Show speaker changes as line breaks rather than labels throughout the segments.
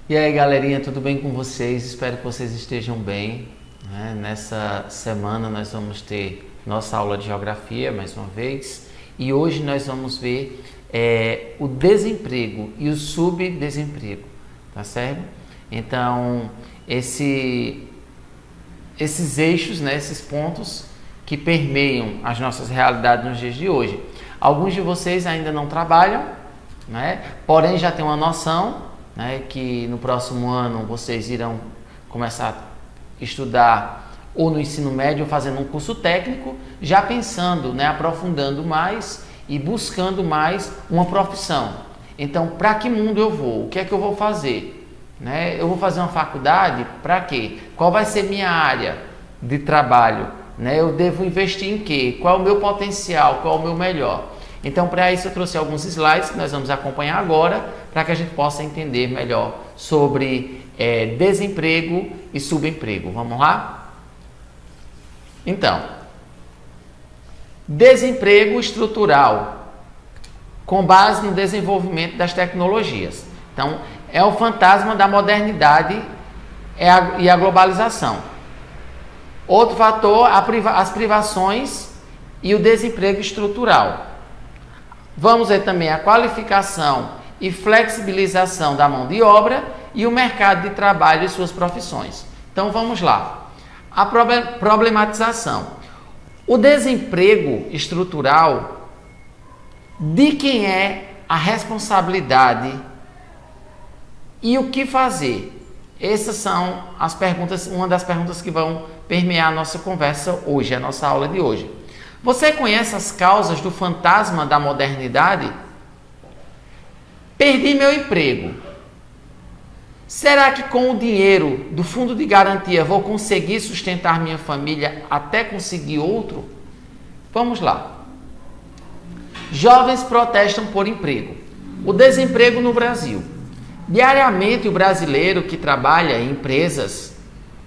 E aí, galerinha, tudo bem com vocês? Espero que vocês estejam bem, né? Nessa semana nós vamos ter nossa aula de geografia mais uma vez, e hoje nós vamos ver o desemprego e o subdesemprego, tá certo? Então, esses eixos, né, esses pontos que permeiam as nossas realidades nos dias de hoje. Alguns de vocês ainda não trabalham, né? Porém já tem uma noção, né, que no próximo ano vocês irão começar a estudar ou no ensino médio ou fazendo um curso técnico, já pensando, né, aprofundando mais e buscando mais uma profissão. Então, para que mundo eu vou? O que é que eu vou fazer? Né? Eu vou fazer uma faculdade? Para quê? Qual vai ser minha área de trabalho? Né? Eu devo investir em quê? Qual é o meu potencial? Qual é o meu melhor? Então, para isso eu trouxe alguns slides que nós vamos acompanhar agora, para que a gente possa entender melhor sobre desemprego e subemprego. Vamos lá? Então, desemprego estrutural, com base no desenvolvimento das tecnologias. Então, é o fantasma da modernidade e a globalização. Outro fator, as privações e o desemprego estrutural. Vamos ver também a qualificação e flexibilização da mão de obra e o mercado de trabalho e suas profissões. Então vamos lá. A problematização. O desemprego estrutural, de quem é a responsabilidade e o que fazer? Essas são as perguntas, uma das perguntas que vão permear a nossa conversa hoje, a nossa aula de hoje. Você conhece as causas do fantasma da modernidade? Perdi meu emprego. Será que com o dinheiro do fundo de garantia vou conseguir sustentar minha família até conseguir outro? Vamos lá. Jovens protestam por emprego. O desemprego no Brasil. Diariamente o brasileiro que trabalha em empresas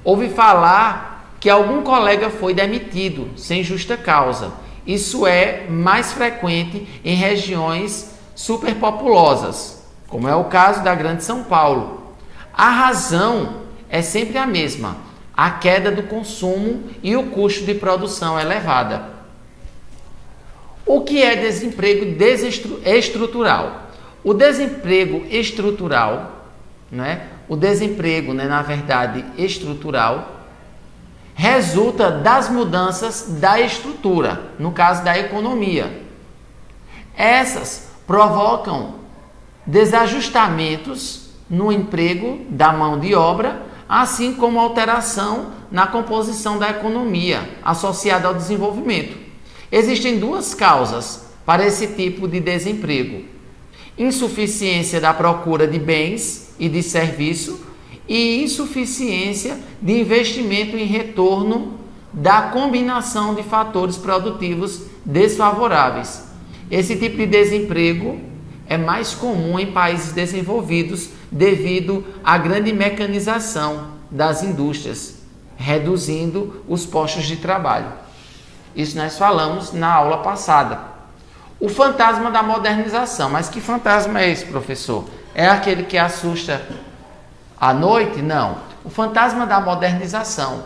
ouve falar que algum colega foi demitido sem justa causa. Isso é mais frequente em regiões superpopulosas, como é o caso da Grande São Paulo. A razão é sempre a mesma: a queda do consumo e o custo de produção elevada. O que é desemprego estrutural? O desemprego estrutural, né? O desemprego, né, na verdade, estrutural, resulta das mudanças da estrutura, no caso da economia. Essas provocam desajustamentos no emprego da mão de obra, assim como alteração na composição da economia associada ao desenvolvimento. Existem duas causas para esse tipo de desemprego: insuficiência da procura de bens e de serviço e insuficiência de investimento em retorno da combinação de fatores produtivos desfavoráveis. Esse tipo de desemprego é mais comum em países desenvolvidos devido à grande mecanização das indústrias, reduzindo os postos de trabalho. Isso nós falamos na aula passada. O fantasma da modernização. Mas que fantasma é esse, professor? É aquele que assusta à noite? Não. O fantasma da modernização.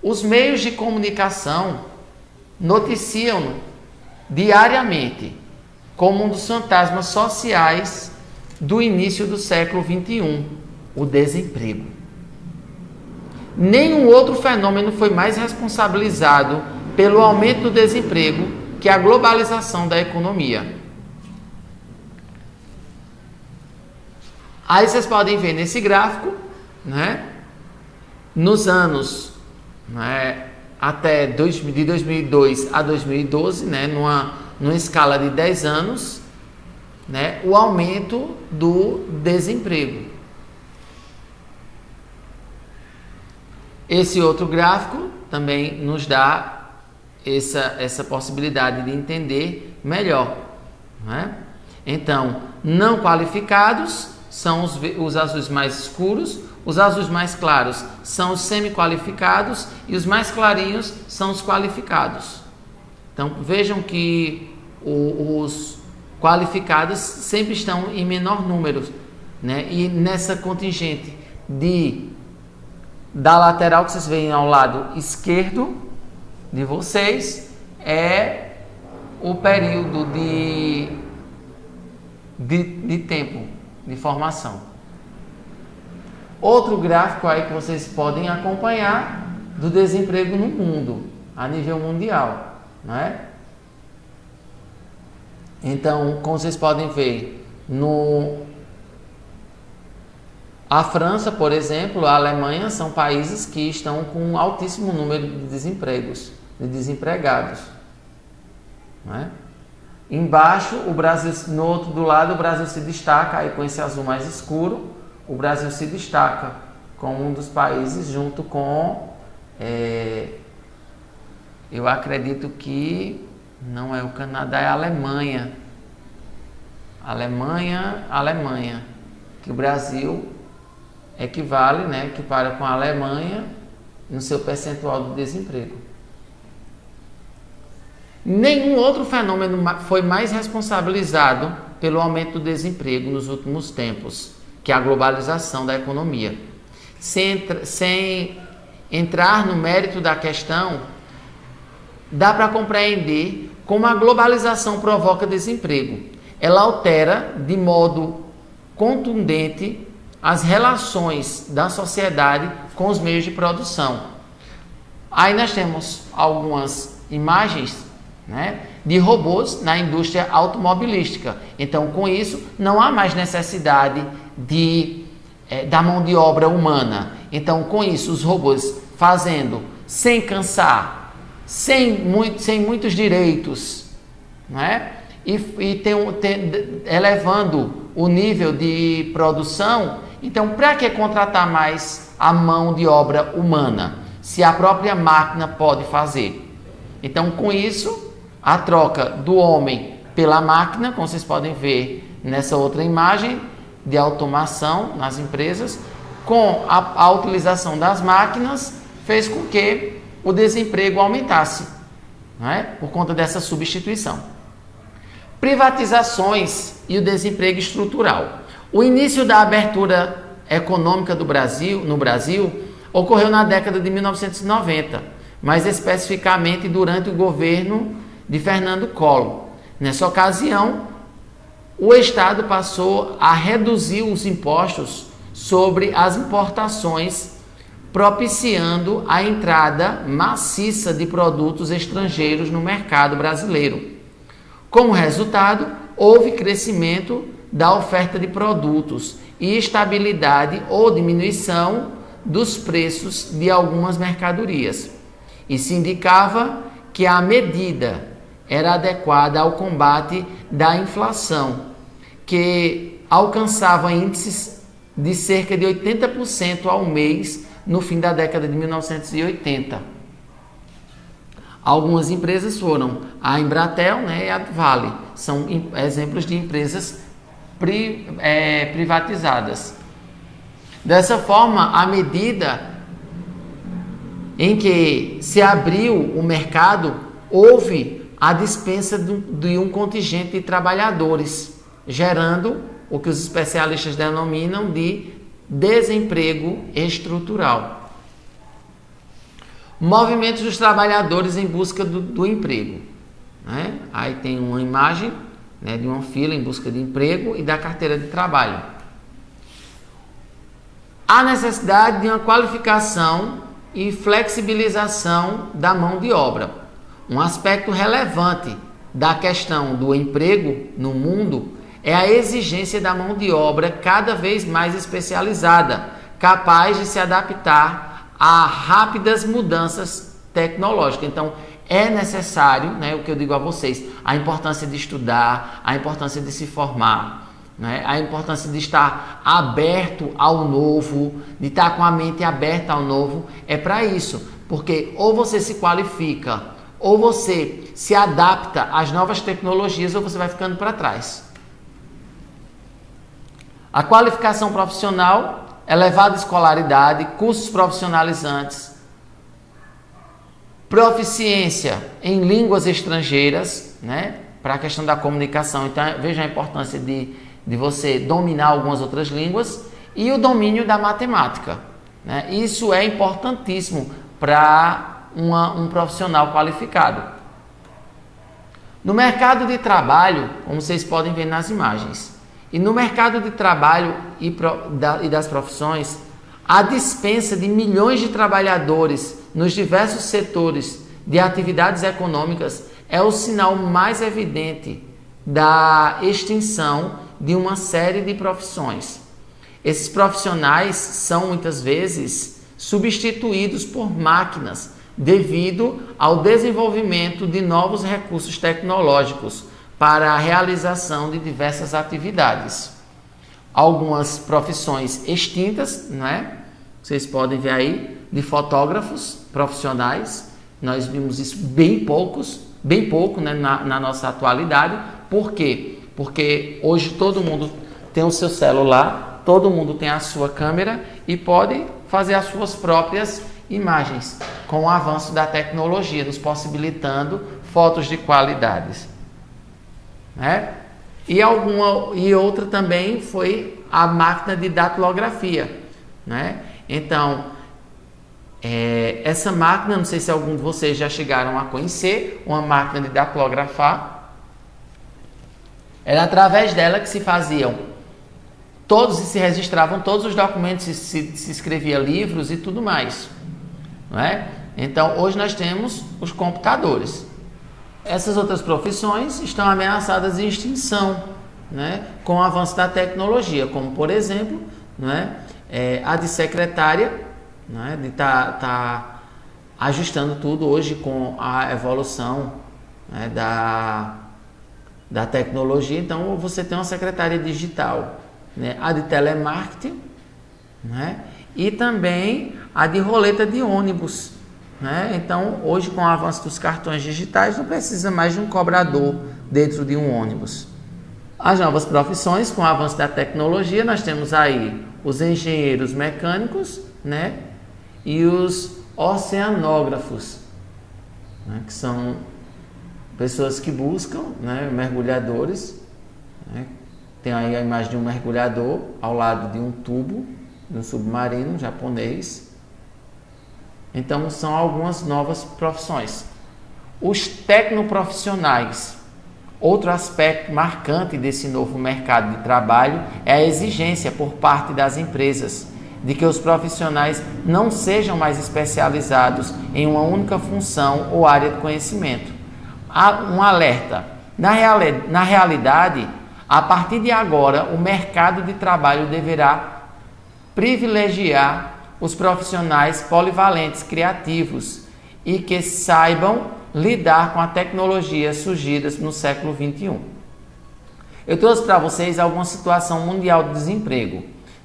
Os meios de comunicação noticiam diariamente como um dos fantasmas sociais do início do século XXI, o desemprego. Nenhum outro fenômeno foi mais responsabilizado pelo aumento do desemprego que a globalização da economia. Aí vocês podem ver nesse gráfico, né, nos anos, né, até de 2002 a 2012, né, numa escala de 10 anos, né, o aumento do desemprego. Esse outro gráfico também nos dá essa possibilidade de entender melhor, né? Então, não qualificados são os azuis mais escuros, os azuis mais claros são os semi-qualificados e os mais clarinhos são os qualificados. Então, vejam que os qualificados sempre estão em menor número, né? E nessa contingente da lateral que vocês veem ao lado esquerdo de vocês é o período de tempo de formação. Outro gráfico aí que vocês podem acompanhar do desemprego no mundo, a nível mundial, né? Então, como vocês podem ver, a França, por exemplo, a Alemanha são países que estão com um altíssimo número de desempregados, né? Embaixo, o Brasil, no outro do lado, o Brasil se destaca, aí com esse azul mais escuro, o Brasil se destaca como um dos países junto com, eu acredito que não é o Canadá, é a Alemanha. Alemanha, que o Brasil equivale, né, equipara com a Alemanha no seu percentual de desemprego. Nenhum outro fenômeno foi mais responsabilizado pelo aumento do desemprego nos últimos tempos que a globalização da economia. Sem entrar no mérito da questão, dá para compreender como a globalização provoca desemprego. Ela altera de modo contundente as relações da sociedade com os meios de produção. Aí nós temos algumas imagens, né, de robôs na indústria automobilística. Então, com isso, não há mais necessidade da mão de obra humana. Então, com isso, os robôs fazendo sem cansar, sem muitos direitos, né, elevando o nível de produção. Então, para que contratar mais a mão de obra humana, se a própria máquina pode fazer? Então, com isso, a troca do homem pela máquina, como vocês podem ver nessa outra imagem de automação nas empresas, com a utilização das máquinas, fez com que o desemprego aumentasse, não é? Por conta dessa substituição. Privatizações e o desemprego estrutural. O início da abertura econômica no Brasil ocorreu na década de 1990, mais especificamente durante o governo de Fernando Collor. Nessa ocasião, o Estado passou a reduzir os impostos sobre as importações, propiciando a entrada maciça de produtos estrangeiros no mercado brasileiro. Como resultado, houve crescimento da oferta de produtos e estabilidade ou diminuição dos preços de algumas mercadorias. Isso indicava que a medida era adequada ao combate da inflação, que alcançava índices de cerca de 80% ao mês no fim da década de 1980. Algumas empresas foram a Embratel, né, e a Vale. São exemplos de empresas privatizadas. Dessa forma, à medida em que se abriu o mercado, houve a dispensa de um contingente de trabalhadores, gerando o que os especialistas denominam de desemprego estrutural. Movimentos dos trabalhadores em busca do emprego, né? Aí tem uma imagem, né, de uma fila em busca de emprego e da carteira de trabalho. Há necessidade de uma qualificação e flexibilização da mão de obra. Um aspecto relevante da questão do emprego no mundo é a exigência da mão de obra cada vez mais especializada, capaz de se adaptar a rápidas mudanças tecnológicas. Então, é necessário, né, o que eu digo a vocês, a importância de estudar, a importância de se formar, né, a importância de estar aberto ao novo, de estar com a mente aberta ao novo, é para isso, porque ou você se qualifica, ou você se adapta às novas tecnologias, ou você vai ficando para trás. A qualificação profissional, elevada escolaridade, cursos profissionalizantes, proficiência em línguas estrangeiras, né, para a questão da comunicação. Então, veja a importância de você dominar algumas outras línguas e o domínio da matemática, né? Isso é importantíssimo para um profissional qualificado. No mercado de trabalho, como vocês podem ver nas imagens, e no mercado de trabalho e das profissões, a dispensa de milhões de trabalhadores nos diversos setores de atividades econômicas é o sinal mais evidente da extinção de uma série de profissões. Esses profissionais são muitas vezes substituídos por máquinas devido ao desenvolvimento de novos recursos tecnológicos para a realização de diversas atividades. Algumas profissões extintas, né? Vocês podem ver aí, de fotógrafos profissionais. Nós vimos isso bem pouco, né, na nossa atualidade. Por quê? Porque hoje todo mundo tem o seu celular, todo mundo tem a sua câmera e pode fazer as suas próprias imagens, com o avanço da tecnologia, nos possibilitando fotos de qualidades, né? E outra também foi a máquina de datilografia, né? Então, essa máquina, não sei se algum de vocês já chegaram a conhecer, uma máquina de datilografar. Era através dela que se faziam se registravam todos os documentos, se escrevia livros e tudo mais, não é? Então, hoje nós temos os computadores. Essas outras profissões estão ameaçadas de extinção, né, com o avanço da tecnologia, como, por exemplo, né, a de secretária, né, de tá ajustando tudo hoje com a evolução, né, da tecnologia. Então, você tem uma secretária digital, né, a de telemarketing, né, e também a de roleta de ônibus, né? Então, hoje, com o avanço dos cartões digitais, não precisa mais de um cobrador dentro de um ônibus. As novas profissões, com o avanço da tecnologia, nós temos aí os engenheiros mecânicos, né, e os oceanógrafos, né, que são pessoas que buscam, né, mergulhadores, né? Tem aí a imagem de um mergulhador ao lado de um tubo de um submarino japonês. Então, são algumas novas profissões. Os tecnoprofissionais. Outro aspecto marcante desse novo mercado de trabalho é a exigência por parte das empresas de que os profissionais não sejam mais especializados em uma única função ou área de conhecimento. Há um alerta. Na realidade, a partir de agora, o mercado de trabalho deverá privilegiar os profissionais polivalentes, criativos e que saibam lidar com a tecnologia surgidas no século XXI. Eu trouxe para vocês alguma situação mundial de desemprego,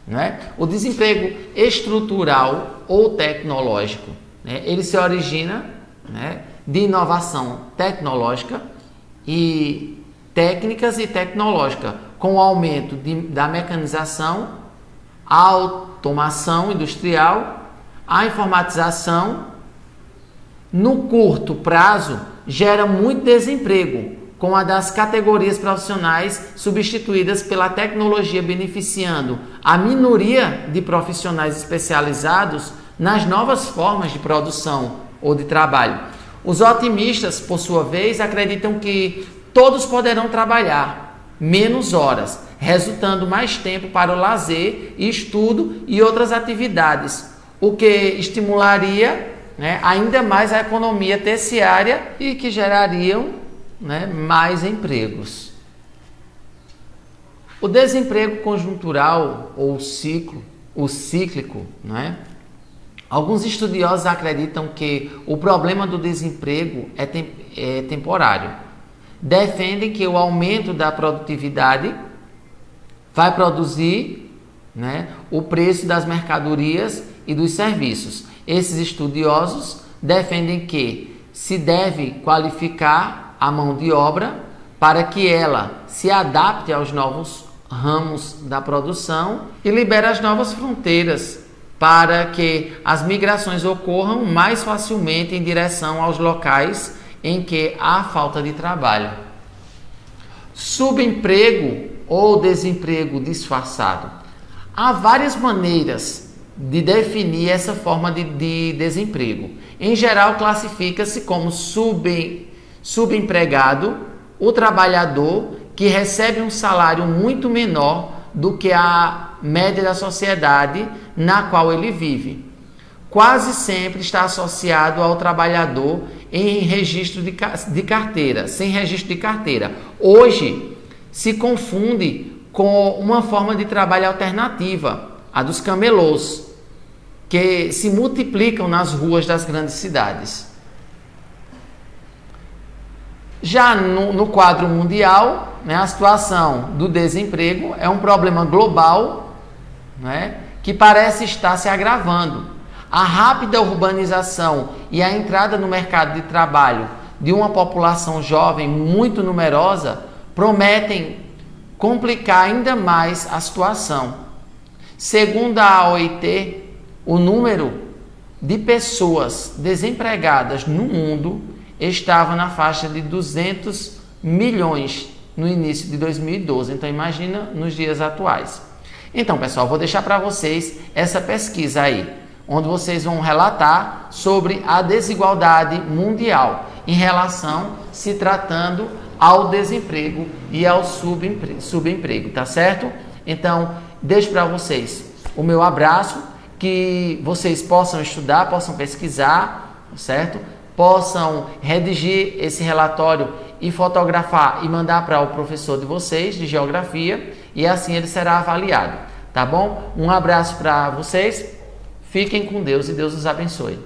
né? O desemprego estrutural ou tecnológico, né, ele se origina, né, de inovação tecnológica e técnicas e tecnológica, com o aumento da mecanização, a automação industrial, a informatização. No curto prazo, gera muito desemprego, com a das categorias profissionais substituídas pela tecnologia, beneficiando a minoria de profissionais especializados nas novas formas de produção ou de trabalho. Os otimistas, por sua vez, acreditam que todos poderão trabalhar menos horas, resultando mais tempo para o lazer, estudo e outras atividades, o que estimularia, né, ainda mais a economia terciária e que gerariam, né, mais empregos. O desemprego conjuntural ou cíclico, né? Alguns estudiosos acreditam que o problema do desemprego é temporário. Defendem que o aumento da produtividade vai produzir, né, o preço das mercadorias e dos serviços. Esses estudiosos defendem que se deve qualificar a mão de obra para que ela se adapte aos novos ramos da produção e libere as novas fronteiras para que as migrações ocorram mais facilmente em direção aos locais em que há falta de trabalho. Subemprego ou desemprego disfarçado? Há várias maneiras de definir essa forma de desemprego. Em geral, classifica-se como subempregado o trabalhador que recebe um salário muito menor do que a média da sociedade na qual ele vive. Quase sempre está associado ao trabalhador em registro de carteira, sem registro de carteira. Hoje se confunde com uma forma de trabalho alternativa, a dos camelôs, que se multiplicam nas ruas das grandes cidades. Já no quadro mundial, né, a situação do desemprego é um problema global, né, que parece estar se agravando. A rápida urbanização e a entrada no mercado de trabalho de uma população jovem muito numerosa prometem complicar ainda mais a situação. Segundo a OIT, o número de pessoas desempregadas no mundo estava na faixa de 200 milhões no início de 2012. Então, imagina nos dias atuais. Então, pessoal, vou deixar para vocês essa pesquisa aí, onde vocês vão relatar sobre a desigualdade mundial em relação, se tratando ao desemprego e ao subemprego, tá certo? Então, deixo para vocês o meu abraço, que vocês possam estudar, possam pesquisar, certo? Possam redigir esse relatório e fotografar e mandar para o professor de vocês de geografia, e assim ele será avaliado, tá bom? Um abraço para vocês, fiquem com Deus e Deus os abençoe.